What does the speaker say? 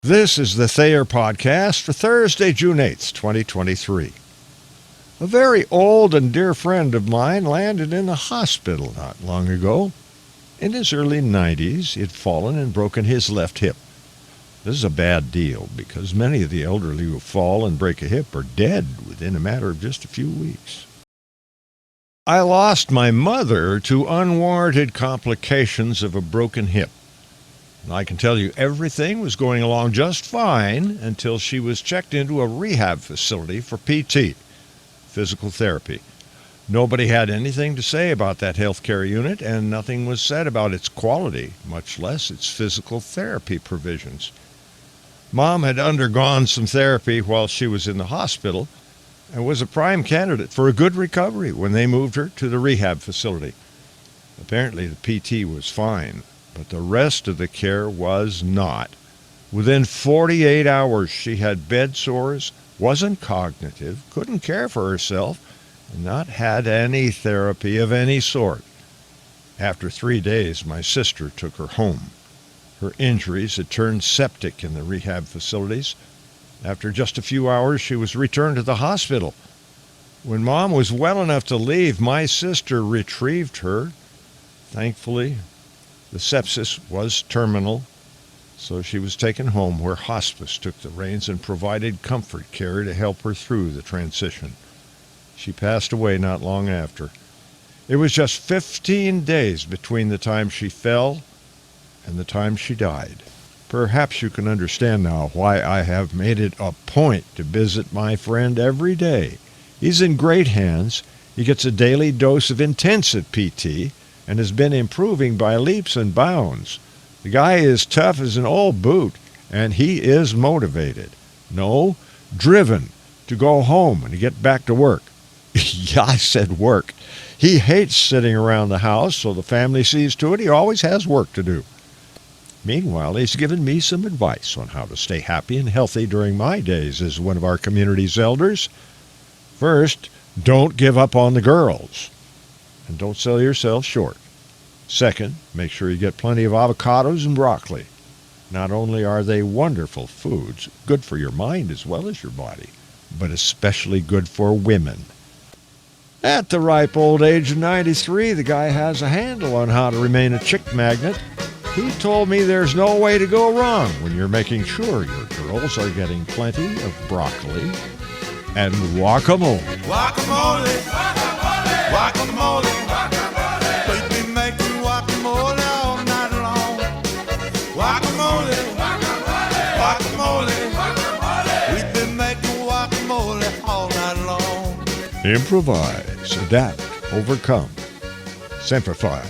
This is the Thayer Podcast for Thursday, June 8th, 2023. A very old and dear friend of mine landed in the hospital not long ago. In his early 90s, he had fallen and broken his left hip. This is a bad deal because many of the elderly who fall and break a hip are dead within a matter of just a few weeks. I lost my mother to unwarranted complications of a broken hip. I can tell you everything was going along just fine until she was checked into a rehab facility for PT, physical therapy. Nobody had anything to say about that healthcare unit, and nothing was said about its quality, much less its physical therapy provisions. Mom had undergone some therapy while she was in the hospital and was a prime candidate for a good recovery when they moved her to the rehab facility. Apparently the PT was fine, but the rest of the care was not. Within 48 hours, she had bed sores, wasn't cognitive, couldn't care for herself, and not had any therapy of any sort. After 3 days, my sister took her home. Her injuries had turned septic in the rehab facilities. After just a few hours, she was returned to the hospital. When Mom was well enough to leave, my sister retrieved her. Thankfully, the sepsis was terminal, so she was taken home where hospice took the reins and provided comfort care to help her through the transition. She passed away not long after. It was just 15 days between the time she fell and the time she died. Perhaps you can understand now why I have made it a point to visit my friend every day. He's in great hands. He gets a daily dose of intensive PT and has been improving by leaps and bounds. The guy is tough as an old boot, and he is motivated. No, driven to go home and to get back to work. Yeah, I said work. He hates sitting around the house, so the family sees to it he always has work to do. Meanwhile, he's given me some advice on how to stay happy and healthy during my days as one of our community's elders. First, don't give up on the girls. And don't sell yourself short. Second, make sure you get plenty of avocados and broccoli. Not only are they wonderful foods, good for your mind as well as your body, but especially good for women. At the ripe old age of 93, the guy has a handle on how to remain a chick magnet. He told me there's no way to go wrong when you're making sure your girls are getting plenty of broccoli and guacamole. Guacamole, guacamole, guacamole, guacamole. We've been making guacamole all night long. Guacamole, guacamole, guacamole, guacamole. We've been making guacamole all night long. Improvise, adapt, overcome. Semper Fi.